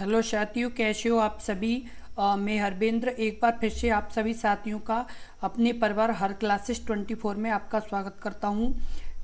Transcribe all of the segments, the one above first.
Hello साथियों, कैसे हो आप सभी। मैं हरबेंद्र एक बार फिर से आप सभी साथियों का अपने परिवार हर क्लासेस 24 में आपका स्वागत करता हूं।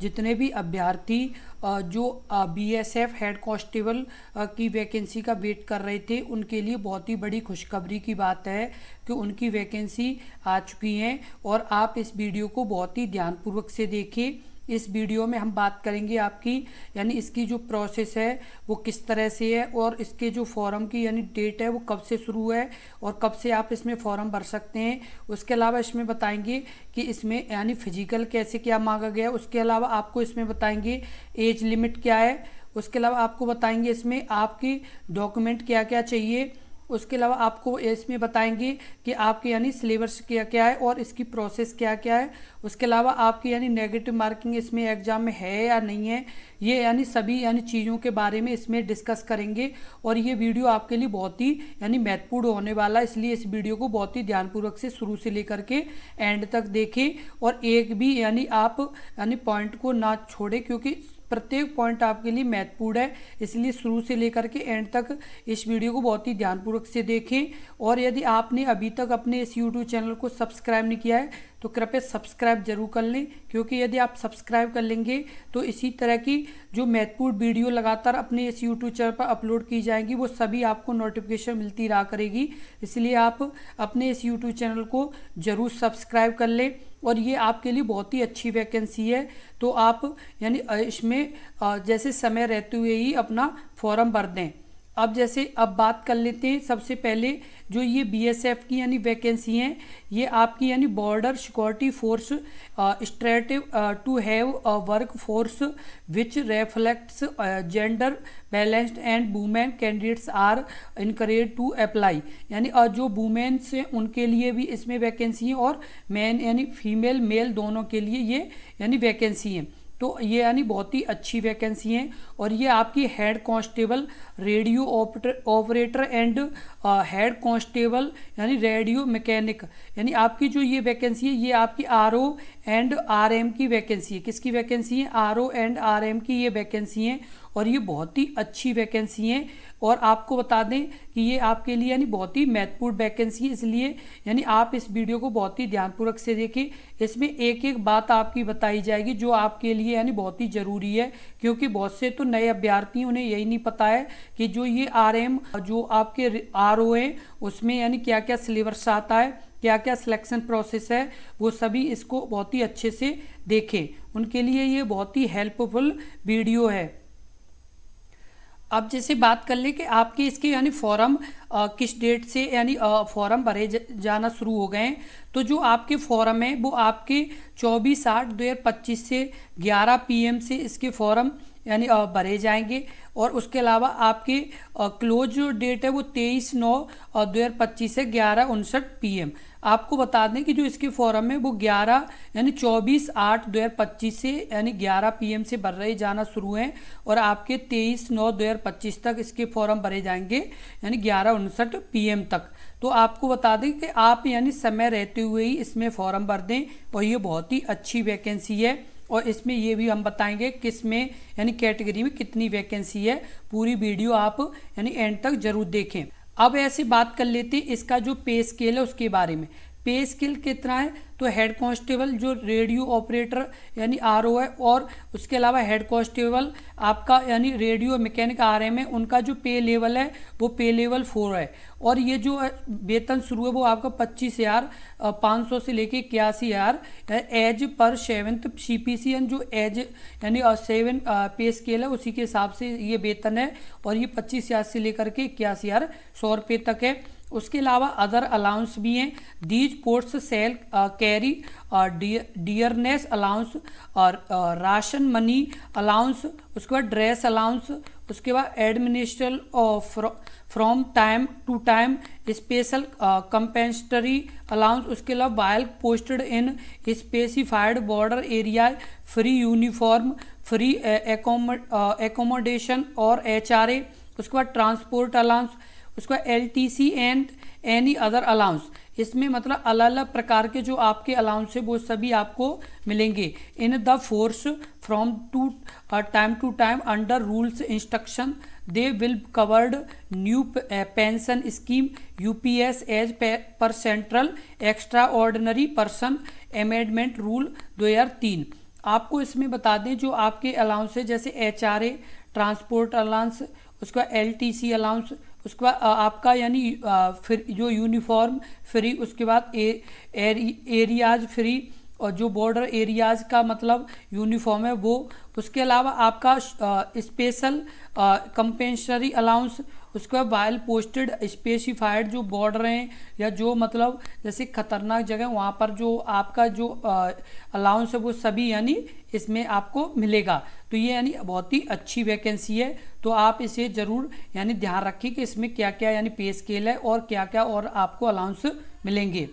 जितने भी अभ्यर्थी जो बीएसएफ हेड कांस्टेबल की वैकेंसी का वेट कर रहे थे, उनके लिए बहुत ही बड़ी खुशखबरी की बात है कि उनकी वैकेंसी आ चुकी है। और आप इस वीडियो को बहुत ही ध्यानपूर्वक से देखें। इस वीडियो में हम बात करेंगे आपकी यानी इसकी जो प्रोसेस है वो किस तरह से है, और इसके जो फॉर्म की यानी डेट है वो कब से शुरू है और कब से आप इसमें फॉर्म भर सकते हैं। उसके अलावा इसमें बताएंगे कि इसमें यानी फिजिकल कैसे क्या मांगा गया है। उसके अलावा आपको इसमें बताएंगे एज लिमिट क्या है। उसके अलावा आपको बताएंगे इसमें आपकी डॉक्यूमेंट क्या क्या चाहिए। उसके अलावा आपको इसमें बताएंगे कि आपके यानी सिलेबस क्या क्या है और इसकी प्रोसेस क्या क्या है। उसके अलावा आपकी यानी नेगेटिव मार्किंग इसमें एग्जाम में है या नहीं है, ये यानी सभी यानी चीज़ों के बारे में इसमें डिस्कस करेंगे। और ये वीडियो आपके लिए बहुत ही यानी महत्वपूर्ण होने वाला है, इसलिए इस वीडियो को बहुत ही ध्यानपूर्वक से शुरू से लेकर के एंड तक देखें और एक भी यानी आप यानी पॉइंट को ना छोड़ें, क्योंकि प्रत्येक पॉइंट आपके लिए महत्वपूर्ण है। इसलिए शुरू से लेकर के एंड तक इस वीडियो को बहुत ही ध्यानपूर्वक से देखें। और यदि आपने अभी तक अपने इस यूट्यूब चैनल को सब्सक्राइब नहीं किया है तो कृपया सब्सक्राइब जरूर कर लें, क्योंकि यदि आप सब्सक्राइब कर लेंगे तो इसी तरह की जो महत्वपूर्ण वीडियो लगातार अपने इस यूट्यूब चैनल पर अपलोड की जाएंगी वो सभी आपको नोटिफिकेशन मिलती रहा करेगी। इसलिए आप अपने इस यूट्यूब चैनल को जरूर सब्सक्राइब कर लें। और ये आपके लिए बहुत ही अच्छी वैकेंसी है, तो आप यानी इसमें जैसे समय रहते हुए ही अपना फॉर्म भर दें। अब जैसे अब बात कर लेते हैं सबसे पहले जो ये बीएसएफ की यानी वैकेंसी हैं, ये आपकी यानी border security force strives to have a workforce which reflects gender balanced and women candidates are encourage to apply. यानी जो वुमेन से उनके लिए भी इसमें वैकेंसी है और मैन यानी फीमेल मेल दोनों के लिए ये यानी वैकेंसी है। तो ये यानी बहुत ही अच्छी वैकेंसी है। और ये आपकी head constable radio operator and head constable यानी रेडियो मैकेनिक, यानी आपकी जो ये वैकेंसी है ये आपकी आरओ एंड आरएम की वैकेंसी है। किसकी वैकेंसी है? आरओ एंड आरएम की ये वैकेंसी है और ये बहुत ही अच्छी वैकेंसी है। और आपको बता दें कि ये आपके लिए यानी बहुत ही महत्वपूर्ण वैकेंसी है, इसलिए यानी आप इस वीडियो को बहुत ही ध्यानपूर्वक से देखें। इसमें एक एक बात आपकी बताई जाएगी जो आपके लिए यानी बहुत ही ज़रूरी है, क्योंकि बहुत से तो नए अभ्यर्थी उन्हें यही नहीं पता है कि जो ये आरएम जो आपके आरओ है उसमें यानी क्या क्या सिलेबस आता है, क्या क्या सिलेक्शन प्रोसेस है, वो सभी इसको बहुत ही अच्छे से देखें। उनके लिए ये बहुत ही हेल्पफुल वीडियो है। अब जैसे बात कर ले कि आपके इसके यानी फॉर्म किस डेट से यानी फॉर्म भरे जाना शुरू हो गए हैं। तो जो आपके फॉर्म है वो आपके 24/8/2025 से 11 PM से इसके फॉर्म यानी भरे जाएंगे। और उसके अलावा आपके क्लोज जो डेट है वो 23/9/2025 से 11:59 PM। आपको बता दें कि जो इसके फॉर्म है वो 24/8/2025 से यानी 11 PM से भर रहे जाना शुरू हैं और आपके 23/9/2025 तक इसके फॉर्म भरे जाएंगे यानी 11:59 PM तक। तो आपको बता दें कि आप यानी समय रहते हुए ही इसमें फॉर्म भर दें और ये बहुत ही अच्छी वैकेंसी है। और इसमें ये भी हम बताएंगे किस में यानी कैटेगरी में कितनी वैकेंसी है। पूरी वीडियो आप यानी एंड तक जरूर देखें। अब ऐसे बात कर लेते हैं इसका जो पे स्केल है उसके बारे में। पे स्केल कितना है? तो हेड कांस्टेबल जो रेडियो ऑपरेटर यानी आरओ है और उसके अलावा हेड कांस्टेबल आपका यानी रेडियो मैकेनिक आरएम है, उनका जो पे लेवल है वो पे लेवल 4 है। और ये जो वेतन शुरू है वो आपका 25,500 से लेके 81,000 एज पर 7th CPC जो एज यानी 7 पे स्केल है उसी के हिसाब से ये वेतन है। और ये 25,000 से लेकर के 81,100 रुपये तक है। उसके अलावा अदर अलाउंस भी हैं। These posts shall carry dearness allowance और राशन मनी अलाउंस, उसके बाद ड्रेस अलाउंस, उसके बाद administration from time to time special compensatory allowance, उसके अलावा while posted in specified border area free uniform, free accommodation और HRA, उसके बाद ट्रांसपोर्ट अलाउंस, उसके बाद LTC and any other allowance, इसमें मतलब अलग अलग प्रकार के जो आपके अलाउंस है वो सभी आपको मिलेंगे। In the force from time to time under rules instruction they will covered new pension scheme UPS as per central extraordinary person amendment rule 2003। आपको इसमें बता दें जो आपके अलाउंस है जैसे एचआरए, ट्रांसपोर्ट अलाउंस, उसका एलटीसी अलाउंस, उसके बाद आपका यानी फिर जो यूनिफॉर्म फ्री, उसके बाद एरियाज फ्री, और जो बॉर्डर एरियाज का मतलब यूनिफॉर्म है वो, उसके अलावा आपका स्पेशल कंपेंसरी अलाउंस, उसके बाद वाइल पोस्टेड स्पेसिफाइड जो बॉर्डर हैं या जो मतलब जैसे खतरनाक जगह वहाँ पर जो आपका जो अलाउंस है वो सभी यानी इसमें आपको मिलेगा। तो ये यानी बहुत ही अच्छी वैकेंसी है, तो आप इसे ज़रूर यानी ध्यान रखिए कि इसमें क्या क्या यानी पे स्केल है और क्या क्या और आपको अलाउंस मिलेंगे।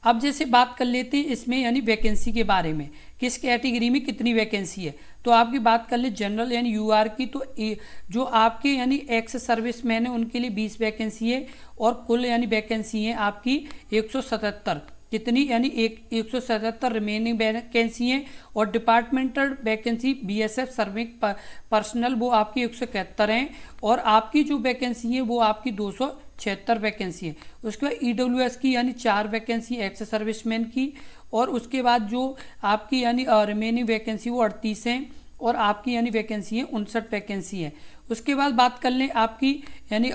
अब जैसे बात कर लेते हैं इसमें यानी वैकेंसी के बारे में, किस कैटेगरी में कितनी वैकेंसी है। तो आपकी बात कर ले जनरल यानी यूआर की, तो जो आपके यानी एक्स सर्विसमैन है उनके लिए 20 वैकेंसी है और कुल यानी वैकेंसी है आपकी 177। कितनी यानी 177 रिमेनिंग वैकेंसी हैं। और departmental vacancy BSF serving personal वो आपकी 171 हैं और आपकी जो वैकेंसी है वो आपकी 276 वैकेंसी है। उसके बाद ईडब्ल्यूएस की यानी 4 वैकेंसी एक्स सर्विसमैन की, और उसके बाद जो आपकी यानी रिमेनिंग वैकेंसी वो 38 हैं और आपकी यानी वैकेंसी है 59 वैकेंसी है। उसके बाद बात कर लें आपकी यानी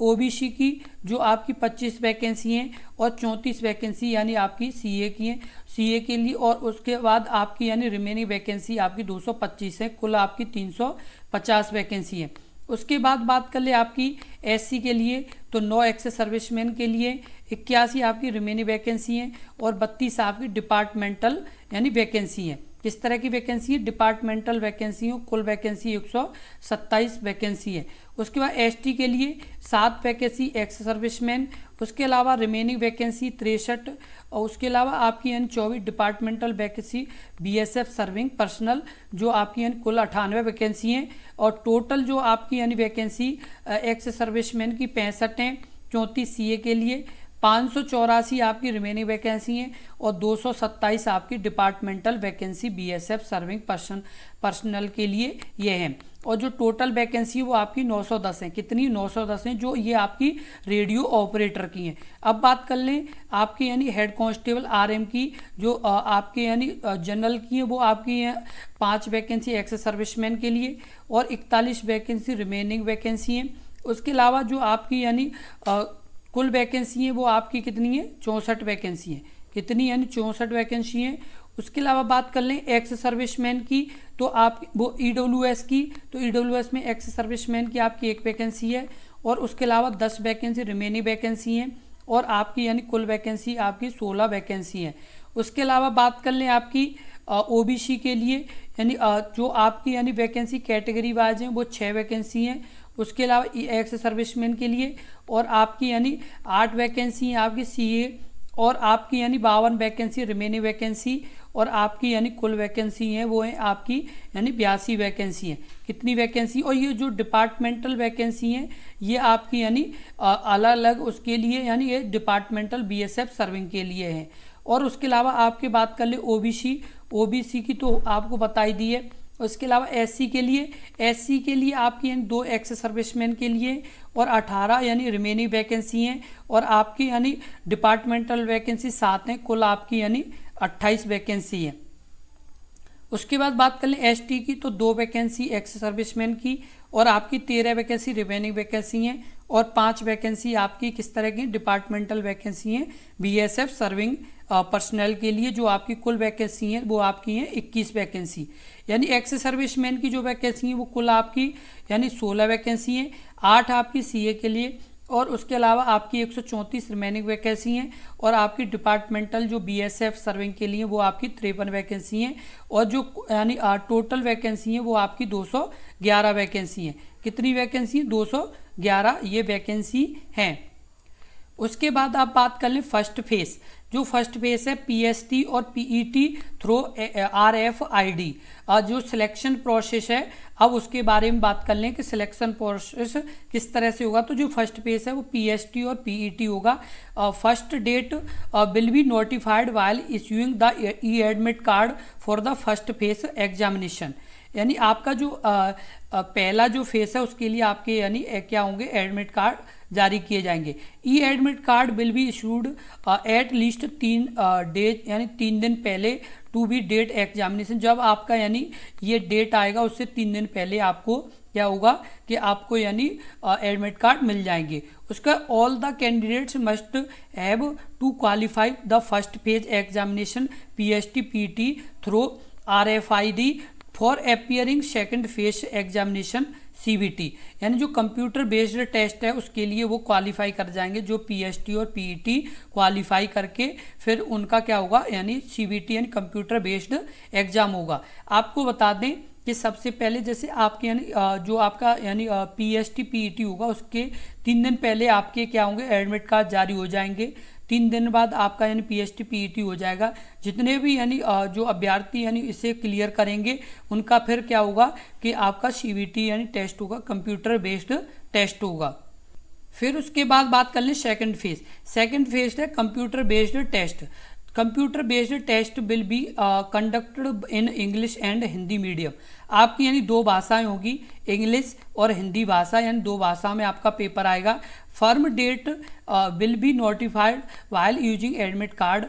ओबीसी की, जो आपकी 25 वैकेंसी हैं और 34 वैकेंसी यानी आपकी सीए की हैं, सीए के लिए। और उसके बाद आपकी यानी रिमेनिंग वैकेंसी आपकी 225 है, कुल आपकी 350 वैकेंसी है। उसके बाद बात कर ले आपकी एससी के लिए, तो 9 एक्स सर्विसमैन के लिए 81 आपकी रिमेनिंग वैकेंसी हैं और 32 आपकी डिपार्टमेंटल यानी वैकेंसी हैं। किस तरह की वैकेंसी है? डिपार्टमेंटल वैकेंसी हो, कुल वैकेंसी 127 वैकेंसी है। उसके बाद एसटी के लिए 7 वैकेंसी एक्स सर्विसमैन, उसके अलावा रिमेनिंग वैकेंसी 63, और उसके अलावा आपकी यानी 24 departmental vacancy BSF serving personal, जो आपकी यानी कुल 98 वैकेंसी हैं। और टोटल जो आपकी यानी वैकेंसी एक्स सर्विसमैन की 65 हैं, 34 सीए के लिए, 584 आपकी रिमेनिंग वैकेंसी हैं और 227 आपकी departmental vacancy BSF serving personal के लिए ये हैं। और जो टोटल वैकेंसी वो आपकी 910 है। कितनी? 910 हैं, जो ये आपकी रेडियो ऑपरेटर की हैं। अब बात कर लें आपकी यानी हेड कांस्टेबल आरएम की, जो आपके यानी जनरल की है, वो आपकी हैं 5 वैकेंसी एक्स सर्विसमैन के लिए और 41 वैकेंसी रिमेनिंग वैकेंसी हैं। उसके अलावा जो आपकी यानी कुल वैकेंसी है वो आपकी कितनी है? 64 वैकेंसी है। कितनी? यानी 64 वैकेंसी है। उसके अलावा बात कर लें एक्स सर्विसमैन की, तो आप वो ईडब्ल्यूएस की, तो ईडब्ल्यूएस में एक्स सर्विसमैन की आपकी 1 वैकेंसी है और उसके अलावा 10 वैकेंसी रिमेनिंग वैकेंसी हैं और आपकी यानी कुल वैकेंसी आपकी 16 वैकेंसी है। उसके अलावा बात कर लें आपकी ओबीसी के लिए, यानी जो आपकी यानी वैकेंसी कैटेगरी वाइज हैं वो 6 वैकेंसी हैं। उसके अलावा एक्स सर्विसमैन के लिए और आपकी यानी 8 वैकेंसी हैं आपकी सीए, और आपकी यानी 52 वैकेंसी रिमेनिंग वैकेंसी, और आपकी यानी कुल वैकेंसी है वो है आपकी यानी 82 वैकेंसी है। कितनी वैकेंसी? और ये जो डिपार्टमेंटल वैकेंसी हैं ये आपकी यानी अलग अलग उसके लिए यानी ये डिपार्टमेंटल बीएसएफ सर्विंग के लिए है। और उसके अलावा आपकी बात कर ले ओबीसी की तो आपको बताई दी है। उसके अलावा एससी के लिए आपकी यानी 2 एक्स सर्विसमैन के लिए और 18 यानी रिमेनिंग वैकेंसी हैं और आपकी यानी डिपार्टमेंटल वैकेंसी 7 हैं, कुल आपकी यानी 28 वैकेंसी है। उसके बाद बात कर लें एसटी की, तो 2 वैकेंसी एक्स सर्विसमैन की और आपकी 13 वैकेंसी रिमेनिंग वैकेंसी हैं और 5 वैकेंसी आपकी किस तरह की? डिपार्टमेंटल वैकेंसी हैं बीएसएफ सर्विंग पर्सनल के लिए, जो आपकी कुल वैकेंसी हैं वो आपकी हैं 21 वैकेंसी। यानी एक्स सर्विसमैन की जो वैकेंसी है वो कुल आपकी यानी 16 वैकेंसी हैं, 8 आपकी सीए के लिए और उसके अलावा आपकी 134 रिमेनिंग वैकेंसी हैं और आपकी डिपार्टमेंटल जो बीएसएफ सर्विंग के लिए वो आपकी 53 वैकेंसी हैं और जो यानी टोटल वैकेंसी है वो आपकी 211 वैकेंसी हैं। कितनी वैकेंसी? 211 ये वैकेंसी हैं। उसके बाद आप बात कर लें फर्स्ट फेज, जो फर्स्ट फेस है PST और PET थ्रू RFID। जो सिलेक्शन प्रोसेस है, अब उसके बारे में बात कर लें कि सिलेक्शन प्रोसेस किस तरह से होगा। तो जो फर्स्ट फेस है वो PST और PET होगा। First date will be notified while issuing the e admit card for the first phase examination. यानी आपका जो पहला जो फेस है उसके लिए आपके यानी क्या होंगे, एडमिट कार्ड जारी किए जाएंगे। E admit card will be issued at least 3 days यानी 3 दिन पहले टू बी डेट एग्जामिनेशन। जब आपका यानी ये डेट आएगा उससे 3 दिन पहले आपको क्या होगा कि आपको यानी एडमिट कार्ड मिल जाएंगे। उसका all the candidates must have to qualify the first phase examination PST PET through RFID for appearing second phase examination CBT। यानी जो कंप्यूटर बेस्ड टेस्ट है उसके लिए वो क्वालिफाई कर जाएंगे। जो PST और PET क्वालिफाई करके फिर उनका क्या होगा यानी CBT यानी कंप्यूटर बेस्ड एग्जाम होगा। आपको बता दें कि सबसे पहले जैसे आपके यानी जो आपका यानी PST PET होगा उसके 3 दिन पहले आपके क्या होंगे, एडमिट कार्ड जारी हो जाएंगे। 3 दिन बाद आपका यानी PST PET हो जाएगा। जितने भी यानी जो अभ्यर्थी यानी इसे क्लियर करेंगे उनका फिर क्या होगा कि आपका CBT यानी टेस्ट होगा, कंप्यूटर बेस्ड टेस्ट होगा। फिर उसके बाद बात कर लें सेकंड फेज। सेकंड फेज है computer based test. Computer based test will be conducted in English and Hindi medium. आपकी यानी 2 भाषाएं होगी, इंग्लिश और हिंदी भाषा, यानी 2 भाषा में आपका पेपर आएगा। Firm date will be notified while using admit card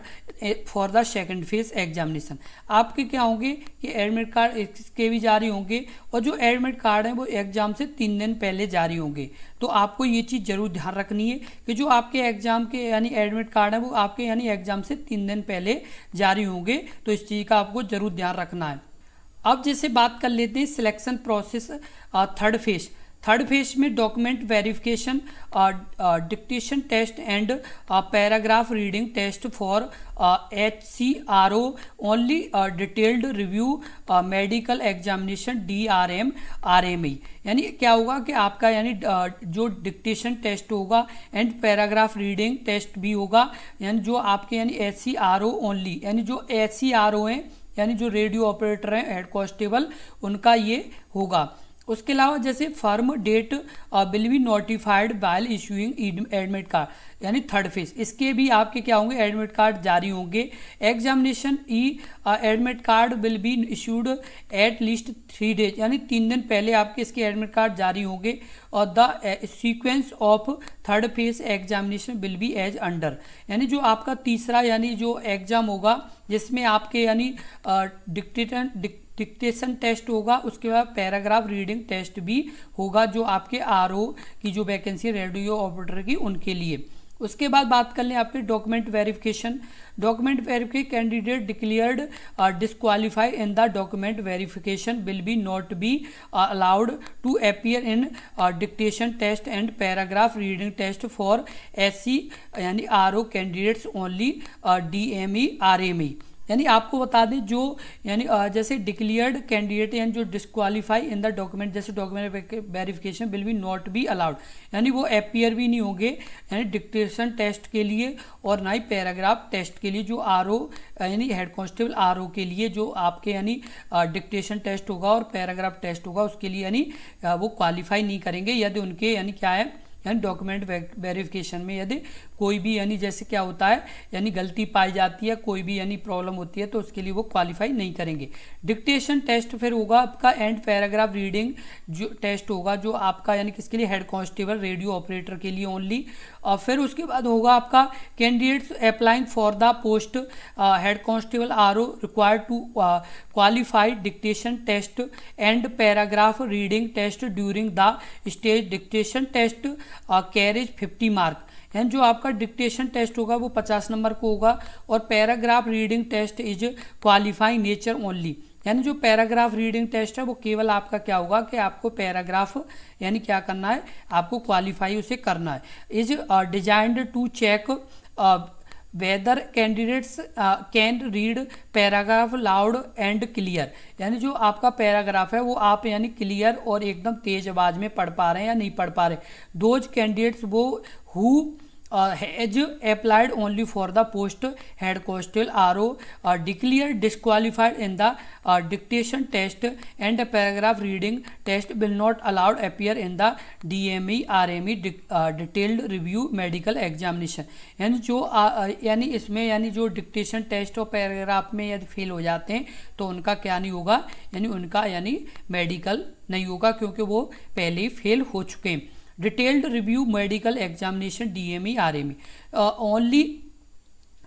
for the second phase examination. आपके क्या होंगे कि एडमिट कार्ड इसके भी जारी होंगे और जो एडमिट कार्ड है वो एग्जाम से 3 दिन पहले जारी होंगे। तो आपको ये चीज़ जरूर ध्यान रखनी है कि जो आपके एग्जाम के यानी एडमिट कार्ड है वो आपके यानी एग्जाम से 3 दिन पहले जारी होंगे। तो इस चीज़ का आपको जरूर ध्यान रखना है। अब जैसे बात कर लेते हैं selection process third phase. Third phase में document verification, dictation test and paragraph reading test for HCRO only, detailed review medical examination DRM RME। यानी क्या होगा कि आपका यानी जो डिक्टेशन टेस्ट होगा एंड पैराग्राफ रीडिंग टेस्ट भी होगा, यानी जो आपके यानी HCRO ओनली, यानी जो HCRO हैं यानी जो रेडियो ऑपरेटर हैं, हेड कांस्टेबल, उनका ये होगा। उसके अलावा जैसे firm date will be notified while issuing admit card यानी थर्ड फेज, इसके भी आपके क्या होंगे, एडमिट कार्ड जारी होंगे। Examination admit card will be issued at least 3 days यानी 3 दिन पहले आपके इसके एडमिट कार्ड जारी होंगे। और the sequence of third phase examination will be as under. यानी जो आपका तीसरा यानी जो एग्जाम होगा जिसमें आपके यानी डिक्टेशन टेस्ट होगा, उसके बाद पैराग्राफ रीडिंग टेस्ट भी होगा जो आपके RO की जो वैकेंसी रेडियो ऑपरेटर की उनके लिए। उसके बाद बात कर लें आपके document verification. Document verification candidate declared disqualify in the document verification will be not be allowed to appear in dictation test and paragraph reading test for SC यानी RO candidates only DME RME। यानी आपको बता दें जो यानी जैसे declared candidate यानी जो डिस्क्वालीफाई इन द डॉक्यूमेंट, जैसे document verification will be not be allowed, यानी वो अपीयर भी नहीं होंगे यानी डिक्टेशन टेस्ट के लिए और ना ही पैराग्राफ टेस्ट के लिए। जो RO यानी हेड कांस्टेबल RO के लिए जो आपके यानी डिक्टेशन टेस्ट होगा और पैराग्राफ टेस्ट होगा उसके लिए यानी वो क्वालिफाई नहीं करेंगे यदि उनके यानी क्या है यानी डॉक्यूमेंट वेरिफिकेशन में यदि कोई भी यानी जैसे क्या होता है यानी गलती पाई जाती है, कोई भी यानी प्रॉब्लम होती है तो उसके लिए वो क्वालिफाई नहीं करेंगे। डिक्टेशन टेस्ट फिर होगा आपका एंड पैराग्राफ रीडिंग जो टेस्ट होगा जो आपका यानी किसके लिए, हेड कांस्टेबल रेडियो ऑपरेटर के लिए ओनली। और फिर उसके बाद होगा आपका candidates applying for the post head constable RO required to qualified dictation test and paragraph reading test during the stage dictation test carriage 50 mark. यानी जो आपका डिक्टेशन टेस्ट होगा वो 50 नंबर को होगा और paragraph reading test is qualifying nature only. यानी जो पैराग्राफ रीडिंग टेस्ट है वो केवल आपका क्या होगा कि आपको पैराग्राफ यानी क्या करना है, आपको क्वालिफाई उसे करना है। Is designed to check whether candidates can read paragraph loud and clear. यानी जो आपका पैराग्राफ है वो आप यानी क्लियर और एकदम तेज आवाज में पढ़ पा रहे हैं या नहीं पढ़ पा रहे। दोज कैंडिडेट्स वो who has applied only for the post head constable RO declare disqualified in the dictation test and paragraph reading test will not allowed appear in the DME RME detailed review medical examination. यानी जो यानी इसमें यानी जो dictation test और paragraph में यदि fail हो जाते हैं तो उनका क्या नहीं होगा, यानी उनका यानी मेडिकल नहीं होगा, क्योंकि वो पहले ही फेल हो चुके हैं। Detailed review medical examination DME RME only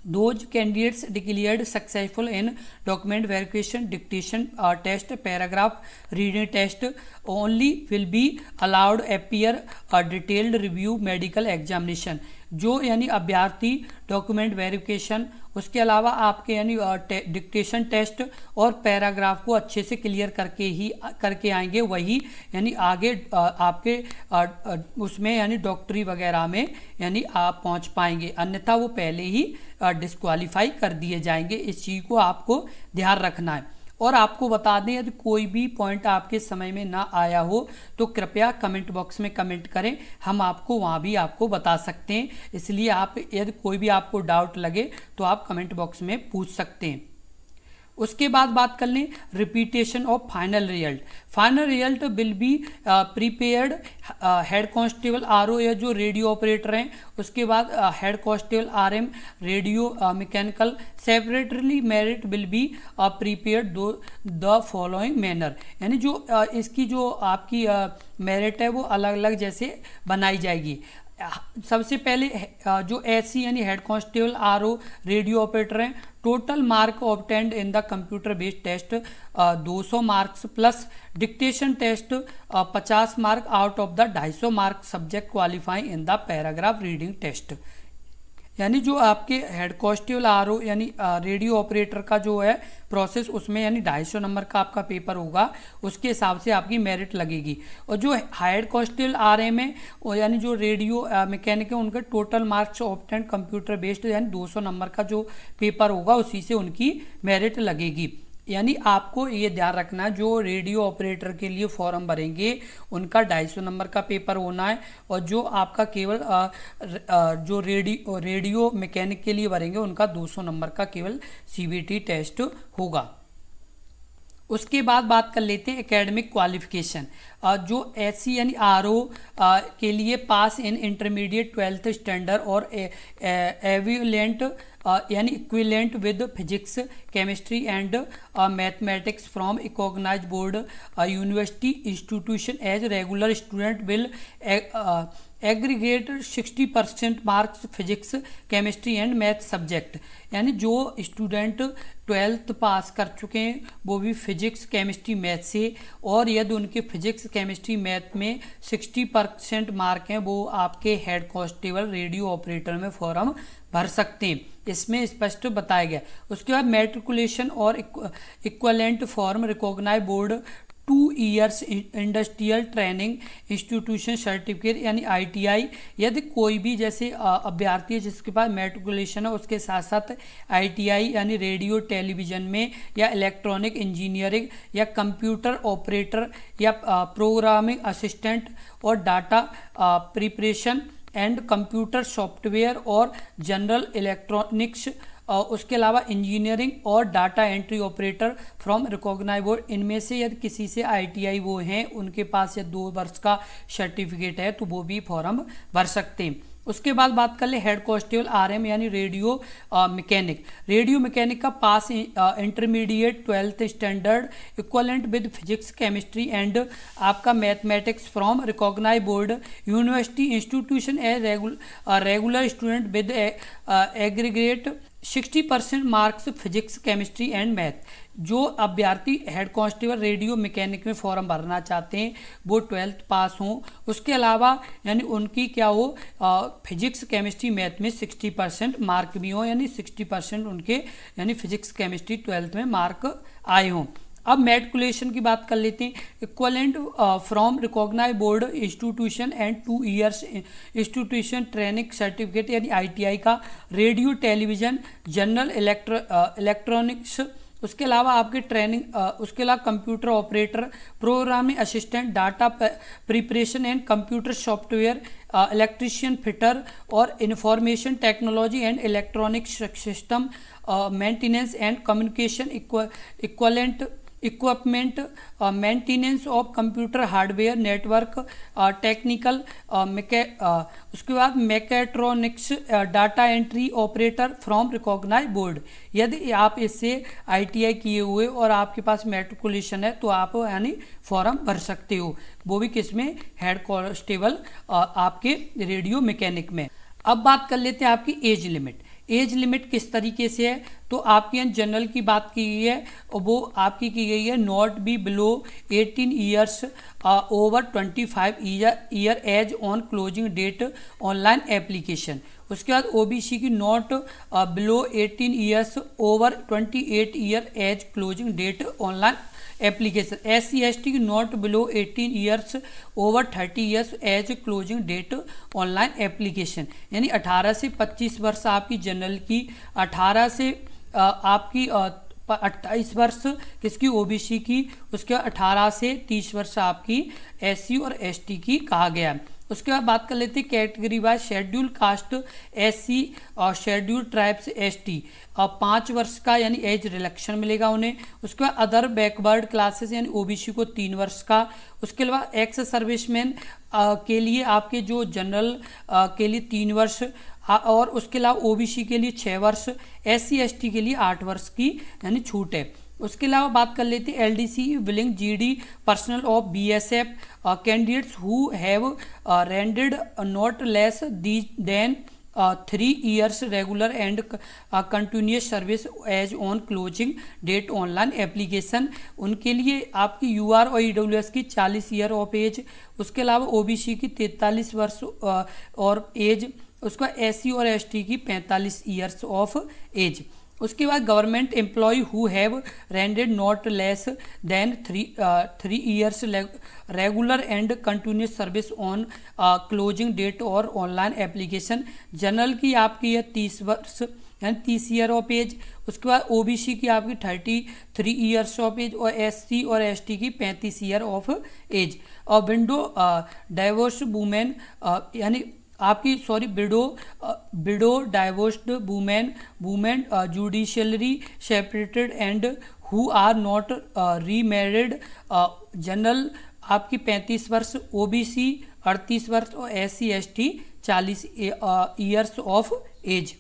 those candidates declared successful in document verification, dictation test, paragraph reading test only will be allowed appear a detailed review medical examination। जो यानी अभ्यर्थी डॉक्यूमेंट वेरिफिकेशन, उसके अलावा आपके यानी dictation test और paragraph को अच्छे से क्लियर करके आएंगे, वही यानी आगे आपके उसमें यानी डॉक्टरी वगैरह में यानी आप पहुंच पाएंगे, अन्यथा वो पहले ही डिस्क्वालीफाई कर दिए जाएंगे। इस चीज़ को आपको ध्यान रखना है। और आपको बता दें यदि कोई भी पॉइंट आपके समय में ना आया हो तो कृपया कमेंट बॉक्स में कमेंट करें, हम आपको वहाँ भी आपको बता सकते हैं। इसलिए आप यदि कोई भी आपको डाउट लगे तो आप कमेंट बॉक्स में पूछ सकते हैं। उसके बाद बात कर लें repetition of final result. Final result will be prepared head constable RO या जो रेडियो ऑपरेटर हैं, उसके बाद head constable RM radio mechanical separately merit will be prepared the following manner. यानी जो इसकी जो आपकी मेरिट है वो अलग अलग जैसे बनाई जाएगी। सबसे पहले जो SC यानी head constable RO radio operator हैं, total mark obtained in the computer based test 200 marks plus dictation test 50 mark out of the 250 mark subject qualifying in the paragraph reading test. यानी जो आपके हेड कांस्टेबल RO यानी radio operator का जो है process, उसमें यानी 250 नंबर का आपका पेपर होगा, उसके हिसाब से आपकी मेरिट लगेगी। और जो हेड कांस्टेबल RM है यानी जो रेडियो मैकेनिक है, उनका total marks obtain computer based यानी 200 नंबर का जो पेपर होगा उसी से उनकी मेरिट लगेगी। यानी आपको ये ध्यान रखना है जो रेडियो ऑपरेटर के लिए फॉर्म भरेंगे उनका 250 नंबर का पेपर होना है, और जो आपका केवल जो रेडियो मैकेनिक के लिए भरेंगे उनका 200 नंबर का केवल CBT टेस्ट होगा। उसके बाद बात कर लेते हैं एकेडमिक क्वालिफिकेशन। जो SC यानी RO के लिए पास इन इंटरमीडिएट 12th स्टैंडर्ड और एविलेंट यानी equivalent with physics chemistry and mathematics from recognise board university institution as regular student will aggregate 60% marks physics chemistry and maths subject. यानी जो स्टूडेंट 12th पास कर चुके हैं वो भी फिजिक्स केमिस्ट्री मैथ से, और यदि उनके फिजिक्स केमिस्ट्री मैथ में 60% मार्क हैं वो आपके हेड कांस्टेबल रेडियो ऑपरेटर में फॉर्म भर सकते हैं, इसमें स्पष्ट बताया गया। उसके बाद मैट्रिकुलेशन और equivalent form recognise board 2 years industrial training institution certificate यानी ITI। यदि कोई भी जैसे अभ्यर्थी है जिसके पास मैट्रिकुलेशन है उसके साथ साथ ITI यानी रेडियो टेलीविज़न में या इलेक्ट्रॉनिक इंजीनियरिंग या कंप्यूटर ऑपरेटर या प्रोग्रामिंग असिस्टेंट और data preparation and computer software और जनरल इलेक्ट्रॉनिक्स, उसके अलावा इंजीनियरिंग और data entry operator from recognise board, इनमें से यदि किसी से ITI वो हैं उनके पास या 2 वर्ष का सर्टिफिकेट है तो वो भी फॉर्म भर सकते हैं। उसके बाद बात कर ले हेड कांस्टेबल RM यानी रेडियो मैकेनिक। रेडियो मैकेनिक का pass intermediate 12th standard equivalent with physics chemistry and आपका mathematics from recognise board university institution as regular student with aggregate 60% marks physics chemistry and math. जो अभ्यर्थी head constable radio mechanic में form भरना चाहते हैं वो 12th पास हों, उसके अलावा यानी उनकी क्या हो फिजिक्स केमिस्ट्री मैथ में 60% मार्क भी हो, यानी 60% उनके यानी फिजिक्स केमिस्ट्री 12th में मार्क आए हों। अब मैट्रिकुलेशन की बात कर लेते हैं। Equivalent from recognise board institution and 2 years institution training certificate यानी ITI का रेडियो टेलीविज़न जनरल इलेक्ट्रॉनिक्स, उसके अलावा आपके ट्रेनिंग उसके अलावा computer operator, programming assistant, data preparation and computer software, electrician, fitter और information technology and electronic system maintenance and communication equipment, maintenance of computer hardware network, technical, उसके बाद mechatronics, data entry operator from recognise board. यदि आप इससे ITI किए हुए और आपके पास मैट्रिकुलेशन है तो आप यानी फॉर्म भर सकते हो, वो भी किसमें, हेड कांस्टेबल आपके रेडियो मैकेनिक में। अब बात कर लेते हैं आपकी एज लिमिट। एज लिमिट किस तरीके से है, तो आपकी यहाँ जनरल की बात की गई है और वो आपकी की गई है not be below 18 years over 25 year age on closing date online application. उसके बाद OBC की not below 18 years over 28 year age closing date online application. SC ST की not below 18 years over 30 years age closing date online application. यानी 18 से 25 वर्ष आपकी general की, 18 से आपकी 28 वर्ष किसकी, OBC की, उसके बाद 18 से 30 वर्ष आपकी SC और ST की कहा गया है। उसके बाद बात कर लेते हैं category wise. Schedule caste SC और शेड्यूल ट्राइब्स ST 5 वर्ष का यानी एज रिलैक्शन मिलेगा उन्हें। उसके बाद अदर बैकवर्ड क्लासेस यानी OBC को 3 वर्ष का। उसके अलावा एक्स सर्विसमैन के लिए आपके जो जनरल के लिए 3 वर्ष और उसके अलावा OBC के लिए 6 वर्ष, SC ST के लिए 8 वर्ष की यानी छूट है। उसके अलावा बात कर लेते हैं LDC willing GD personal of BSF candidates who have rendered not less than 3 years regular and continuous service as on closing date online application. उनके लिए आपकी UR और EWS की 40 ईयर ऑफ एज। उसके अलावा OBC की 43 वर्ष और एज। उसका SC और ST की 45 ईयर्स ऑफ एज। उसके बाद government employ who have rendered not less than 3 years regular and continuous service on closing date और ऑनलाइन एप्लीकेशन। जनरल की आपकी है 30 वर्ष यानी 30 ईयर ऑफ एज। उसके बाद OBC की आपकी 33 ईयर्स ऑफ एज और SC और ST की 35 ईयर ऑफ एज। और विंडो डाइवोर्स वुमेन यानी आपकी widow divorced women judicially separated and who are not remarried. General आपकी 35 वर्ष, OBC 38 वर्ष और SC ST 40 years of age.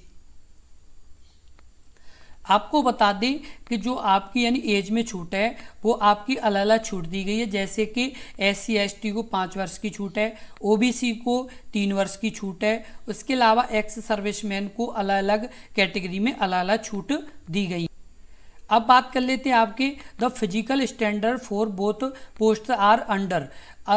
आपको बता दें कि जो आपकी यानी एज में छूट है वो आपकी अलग अलग छूट दी गई है, जैसे कि SC ST को 5 वर्ष की छूट है, OBC को 3 वर्ष की छूट है। उसके अलावा एक्स सर्विसमैन को अलग अलग कैटेगरी में अलग अलग छूट दी गई। अब बात कर लेते हैं आपके the physical standard for both post are under.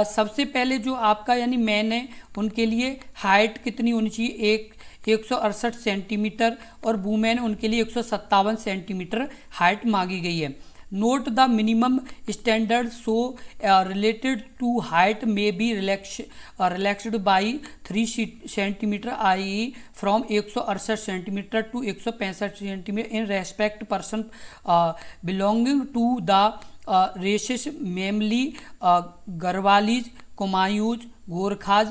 सबसे पहले जो आपका यानी मैन है उनके लिए हाइट कितनी होनी चाहिए, 168 सेंटीमीटर और वुमेन उनके लिए 157 सेंटीमीटर हाइट मांगी गई है। Note the minimum standard so related to height may be relaxed by 3 centimetre i from 168 centimetre to 165 centimetre in respect person belonging to the races namely Garhwalis, Kumaonis, Gorkhas,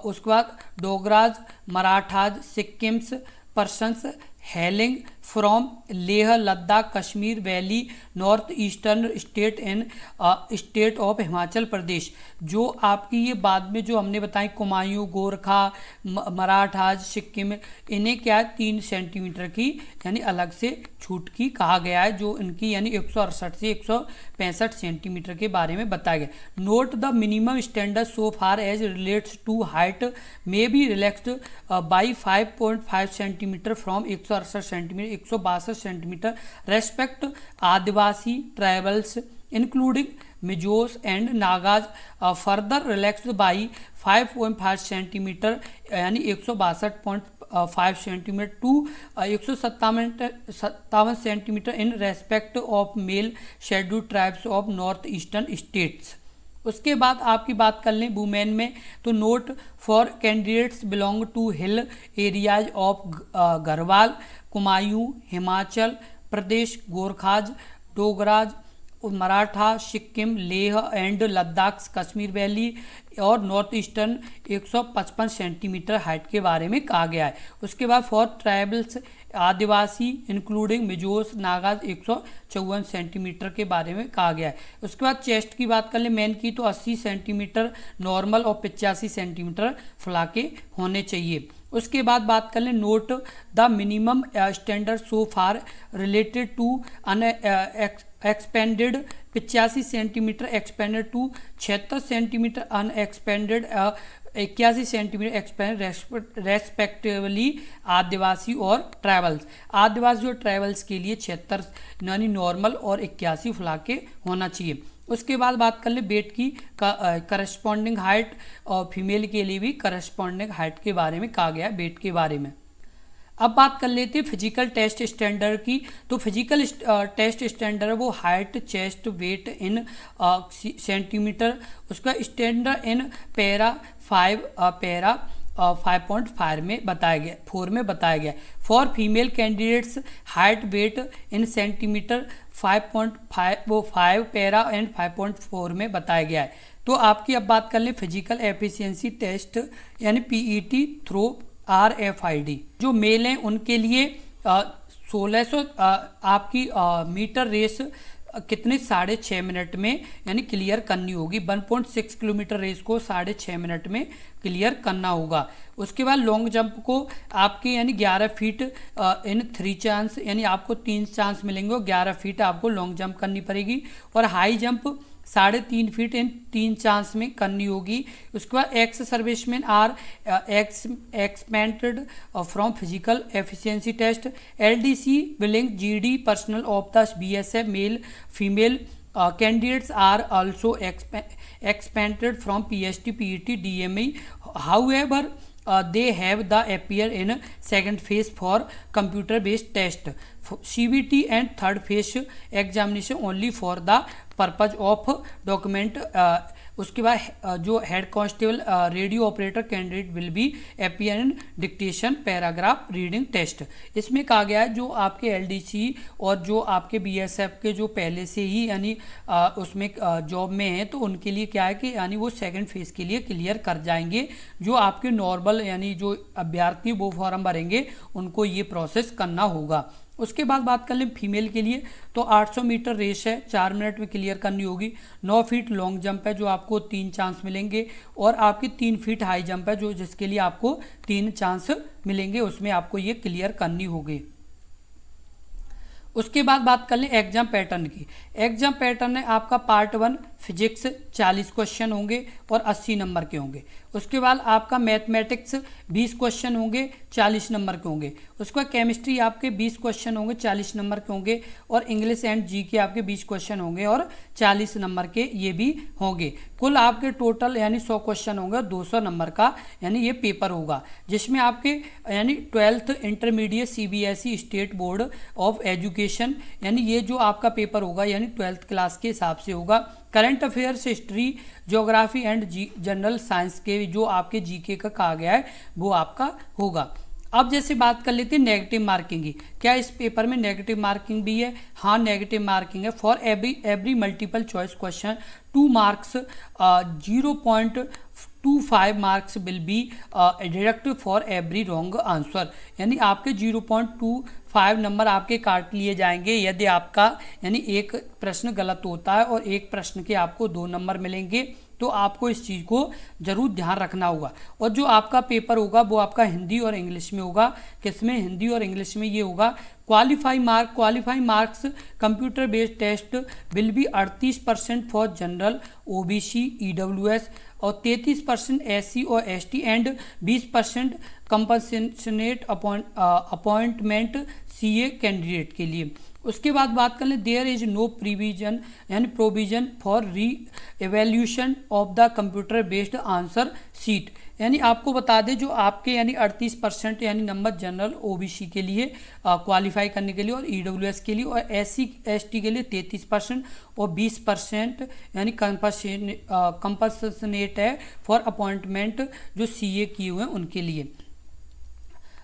उसके बाद Dogras, Marathas, Sikkims persons hailing from Leh Ladakh Kashmir valley north eastern state and state of Himachal Pradesh. जो आपकी ये बाद में जो हमने बताई कुमायूं, गोरखा, मराठाज, सिक्किम, इन्हें क्या है 3 सेंटीमीटर की यानी अलग से छूट की कहा गया है, जो इनकी यानी 168 से 165 सेंटीमीटर के बारे में बताया गया। Note the minimum standard so far as relates to height may be relaxed by 5.5 centimetre from 168 centimetre 162 centimetre respect Adivasi tribals including Mizos and Nagas further relaxed by 5.5 centimetre यानी 162.5 centimetre to 157 centimetre in respect of male scheduled tribes of north eastern states. उसके बाद आपकी बात कर लें women में, तो note for candidates belong to hill areas of Garhwal, Kumaon, Himachal, Pradesh, Gorkhas, Dogras, Maratha, Sikkim, Leh and Ladakh, Kashmir valley और नॉर्थ ईस्टर्न 155 सेंटीमीटर हाइट के बारे में कहा गया है। उसके बाद for tribals Adivasi including Mizos, Nagas 154 centimetre के बारे में कहा गया है। उसके बाद चेस्ट की बात कर ले मैन की तो 80 सेंटीमीटर नॉर्मल और 85 सेंटीमीटर फुलाके होने चाहिए। उसके बाद बात कर लें note the minimum standard so far related to unexpanded 85 centimetre expanded to 76 centimetre unexpanded 81 centimetre expand respectively Adivasi और ट्राइबल्स। आदिवासी और ट्राइबल्स के लिए 76 यानी नॉर्मल और 81 फुलाके होना चाहिए। उसके बाद बात कर ले वेट की करस्पॉन्डिंग हाइट और फीमेल के लिए भी करस्पॉन्डिंग हाइट के बारे में कहा गया है वेट के बारे में। अब बात कर लेते हैं फिजिकल टेस्ट स्टैंडर्ड की। तो फिजिकल टेस्ट स्टैंडर्ड वो height, chest, weight in centimetre, उसका स्टैंडर्ड इन पैरा 5.5 में बताया गया 4 में बताया गया। For female candidates height weight in centimetre 5.5 वो 5 पैरा एंड 5.4 में बताया गया है। तो आपकी अब बात कर लें फिजिकल एफिशिएंसी टेस्ट यानी पीईटी थ्रो RFID। जो मेल हैं उनके लिए 1600 आपकी मीटर रेस कितने 6.5 मिनट में यानी क्लियर करनी होगी। 1.6 किलोमीटर रेस को 6.5 मिनट में क्लियर करना होगा। उसके बाद लॉन्ग जंप को आपके यानी 11 फीट इन 3 चांस यानी आपको 3 चांस मिलेंगे और 11 फीट आपको लॉन्ग जंप करनी पड़ेगी। और high jump 3.5 feet in 3 chance में करनी होगी। उसके बाद ex serviceman are expended from physical efficiency test. LDC willing GD personal of the BSF male female candidates are also expanded from PST, PET, DME. However, they have the appear in second phase for computer based test, CBT and third phase examination only for the purpose of document। उसके बाद जो head constable radio operator candidate will be appear in dictation paragraph reading test. इसमें कहा गया है जो आपके LDC और जो आपके BSF के जो पहले से ही यानी उसमें जॉब में हैं तो उनके लिए क्या है कि यानी वो सेकंड फेज के लिए क्लियर कर जाएंगे। जो आपके नॉर्मल यानी जो अभ्यर्थी वो फॉर्म भरेंगे उनको ये प्रोसेस करना होगा। उसके बाद बात कर लें फीमेल के लिए तो 800 मीटर रेस है 4 मिनट में क्लियर करनी होगी। 9 फीट लॉन्ग जंप है जो आपको 3 चांस मिलेंगे और आपकी 3 फीट हाई जंप है जो जिसके लिए आपको 3 चांस मिलेंगे, उसमें आपको ये क्लियर करनी होगी। उसके बाद बात कर लें एग्जाम पैटर्न की। एग्जाम पैटर्न है आपका पार्ट 1 फिजिक्स 40 क्वेश्चन होंगे और 80 नंबर के होंगे। उसके बाद आपका मैथमेटिक्स 20 क्वेश्चन होंगे 40 नंबर के होंगे। उसके बाद केमिस्ट्री आपके 20 क्वेश्चन होंगे 40 नंबर के होंगे और इंग्लिश एंड जीके आपके 20 क्वेश्चन होंगे और 40 नंबर के ये भी होंगे। कुल आपके टोटल यानी 100 क्वेश्चन होंगे 200 नंबर का यानी ये पेपर होगा, जिसमें आपके यानी 12th intermediate CBSE state board of education यानी ये जो आपका पेपर होगा यानी 12th क्लास के हिसाब से होगा। Current affairs, history, geography and general science के जो आपके जीके का कहा गया है वो आपका होगा। अब जैसे बात कर लेते हैं नेगेटिव मार्किंग की। क्या इस पेपर में नेगेटिव मार्किंग भी है? हाँ, नेगेटिव मार्किंग है। For every multiple choice question 2 marks 0.25 marks will be deducted for every wrong answer. यानी आपके 0.25 नंबर आपके काट लिए जाएंगे यदि आपका यानी एक प्रश्न गलत होता है और एक प्रश्न के आपको 2 नंबर मिलेंगे। तो आपको इस चीज़ को जरूर ध्यान रखना होगा। और जो आपका पेपर होगा वो आपका हिंदी और इंग्लिश में होगा। किसमें? हिंदी और इंग्लिश में ये होगा। Qualifying marks computer based test will be 38% for general, OBC, EWS और 33% SC और ST and 20% compensate appointment CA candidate के लिए। उसके बाद बात कर लें देयर इज नो प्रोविजन यानी provision for re evaluation of the computer based answer sheet. यानी आपको बता दें जो आपके यानी 38% यानी नंबर जनरल OBC के लिए क्वालिफाई करने के लिए और EWS के लिए और SC ST के लिए 33% और 20% यानी कंपनसेट है फॉर अपॉइंटमेंट जो CA किए हुए हैं उनके लिए।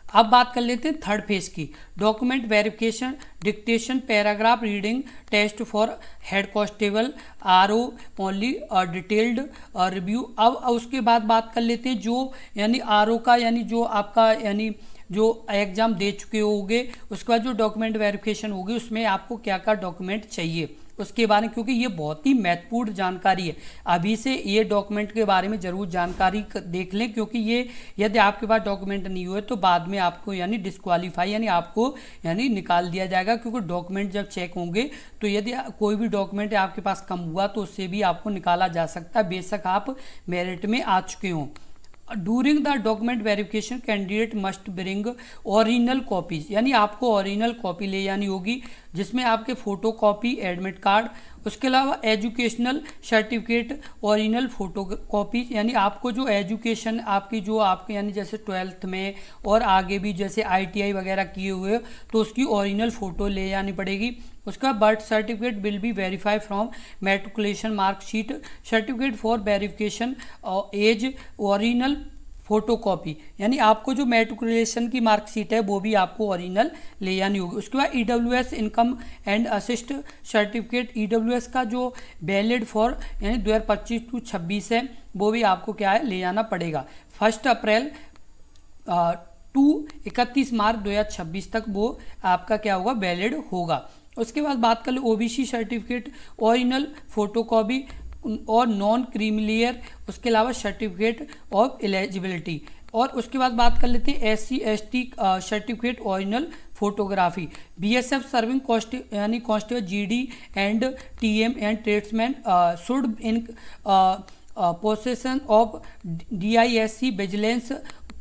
अब बात कर लेते हैं थर्ड फेज की, document verification, dictation, paragraph reading test for head constable, RO only, detailed review. अब उसके बाद बात कर लेते हैं जो यानी आरओ का यानी जो आपका यानी जो एग्ज़ाम दे चुके होंगे, उसके बाद जो डॉक्यूमेंट वेरिफिकेशन होगी उसमें आपको क्या क्या डॉक्यूमेंट चाहिए उसके बारे में, क्योंकि ये बहुत ही महत्वपूर्ण जानकारी है। अभी से ये डॉक्यूमेंट के बारे में ज़रूर जानकारी देख लें, क्योंकि ये यदि आपके पास डॉक्यूमेंट नहीं हुए तो बाद में आपको यानी डिस्क्वालीफाई यानी आपको यानी निकाल दिया जाएगा, क्योंकि डॉक्यूमेंट जब चेक होंगे तो यदि कोई भी डॉक्यूमेंट आपके पास कम हुआ तो उससे भी आपको निकाला जा सकता है, बेशक आप मेरिट में आ चुके हों। During the document verification candidate must bring original copies, यानी आपको ओरिजिनल कॉपी ले जानी होगी जिसमें आपके फ़ोटो कॉपी, एडमिट कार्ड, उसके अलावा educational certificate, original photo copy, यानी आपको जो एजुकेशन आपकी जो आपके यानी जैसे 12th में और आगे भी जैसे ITI वगैरह किए हुए तो उसकी ओरिजिनल फ़ोटो ले जानी पड़ेगी। उसका birth certificate will be verify from matriculation marksheet, certificate for verification age, original photocopy, यानी आपको जो मैट्रिकुलेशन की मार्कशीट है वो भी आपको ओरिजिनल ले जानी होगी। उसके बाद EWS income and assist certificate, EWS का जो वैलिड फॉर यानी 2025 to 26 है वो भी आपको क्या है ले जाना पड़ेगा। 1 अप्रैल टू 31 मार्च 2026 तक वो आपका क्या होगा वैलिड होगा। उसके बाद बात कर ले OBC सर्टिफिकेट, ओरिजिनल फोटोकॉपी और नॉन क्रीमिलियर, उसके अलावा सर्टिफिकेट ऑफ एलिजिबिलिटी। और उसके बाद बात कर लेते हैं SC ST certificate, original photography, BSF serving यानी constable GD and TM and tradesman should in possession of DISC vigilance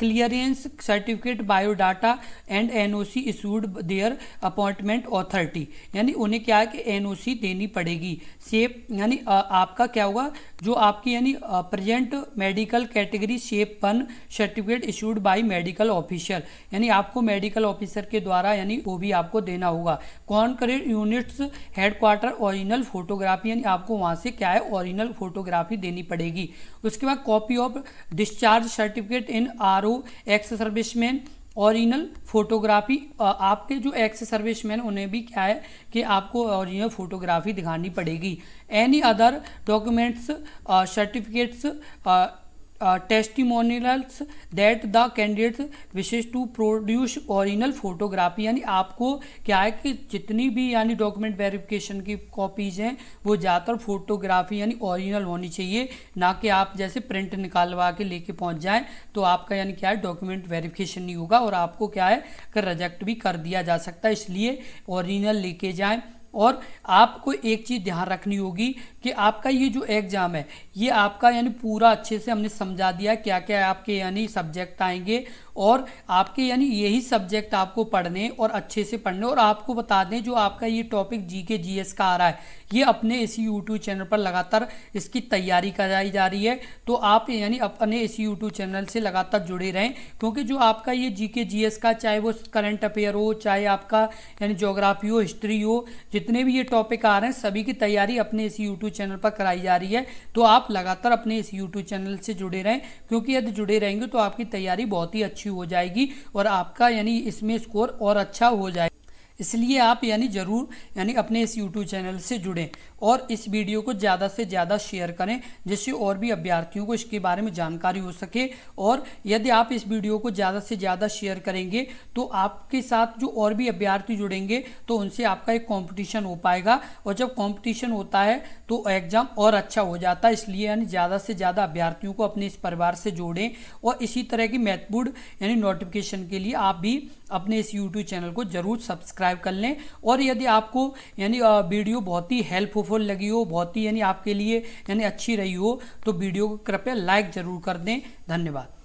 clearance certificate, biodata and NOC issued their appointment authority, यानी उन्हें क्या है कि NOC देनी पड़ेगी। शेप यानी आपका क्या होगा जो आपकी यानी present medical category shape 1 certificate issued by medical officer, यानी आपको मेडिकल ऑफिसर के द्वारा यानी वो भी आपको देना होगा। Concurrent units headquarter original photography, यानी आपको वहाँ से क्या है ओरिजिनल फोटोग्राफी देनी पड़ेगी। उसके बाद copy of discharge certificate in RO ex serviceman, original photography, आपके जो एक्स सर्विसमैन उन्हें भी क्या है कि आपको ओरिजिनल फोटोग्राफी दिखानी पड़ेगी। Any other documents certificates testimonials that the candidate wishes to produce original photography, यानी आपको क्या है कि जितनी भी यानी डॉक्यूमेंट वेरिफिकेशन की कॉपीज़ हैं वो ज़्यादातर फोटोग्राफी यानी ओरिजिनल होनी चाहिए, ना कि आप जैसे प्रिंट निकालवा के लेके पहुंच जाएं तो आपका यानी क्या है डॉक्यूमेंट वेरिफिकेशन नहीं होगा और आपको क्या है कि रिजेक्ट भी कर दिया जा सकता है, इसलिए ओरिजिनल लेके जाएं। और आपको एक चीज़ ध्यान रखनी होगी कि आपका ये जो एग्ज़ाम है ये आपका यानी पूरा अच्छे से हमने समझा दिया क्या क्या आपके यानी सब्जेक्ट आएंगे और आपके यानी यही सब्जेक्ट आपको पढ़ने और अच्छे से पढ़ने। और आपको बता दें जो आपका ये टॉपिक GK GS का आ रहा है ये अपने इसी यूट्यूब चैनल पर लगातार इसकी तैयारी कराई जा रही है, तो आप यानी अपने इसी यूट्यूब चैनल से लगातार जुड़े रहें, क्योंकि जो आपका ये GK GS का चाहे वो करंट अफेयर हो चाहे आपका यानी ज्योग्राफी हो, हिस्ट्री हो, जितने भी ये टॉपिक आ रहे हैं सभी की तैयारी अपने इस यूट्यूब चैनल पर कराई जा रही है। तो आप लगातार अपने इस यूट्यूब चैनल से जुड़े रहें, क्योंकि यदि जुड़े रहेंगे तो आपकी तैयारी बहुत ही अच्छी हो जाएगी और आपका यानी इसमें स्कोर और अच्छा हो जाएगा। इसलिए आप यानी ज़रूर यानी अपने इस यूट्यूब चैनल से जुड़ें और इस वीडियो को ज़्यादा से ज़्यादा शेयर करें जिससे और भी अभ्यर्थियों को इसके बारे में जानकारी हो सके। और यदि आप इस वीडियो को ज़्यादा से ज़्यादा शेयर करेंगे तो आपके साथ जो और भी अभ्यर्थी जुड़ेंगे तो उनसे आपका एक कंपटीशन हो पाएगा और जब कंपटीशन होता है तो एग्ज़ाम और अच्छा हो जाता है। इसलिए यानी ज़्यादा से ज़्यादा अभ्यर्थियों को अपने इस परिवार से जोड़ें और इसी तरह की महत्वपूर्ण यानी नोटिफिकेशन के लिए आप भी अपने इस यूट्यूब चैनल को ज़रूर सब्सक्राइब कर लें। और यदि आपको यानी वीडियो बहुत ही हेल्पफुल लगी हो, बहुत ही यानी आपके लिए यानी अच्छी रही हो तो वीडियो को कृपया लाइक ज़रूर कर दें। धन्यवाद।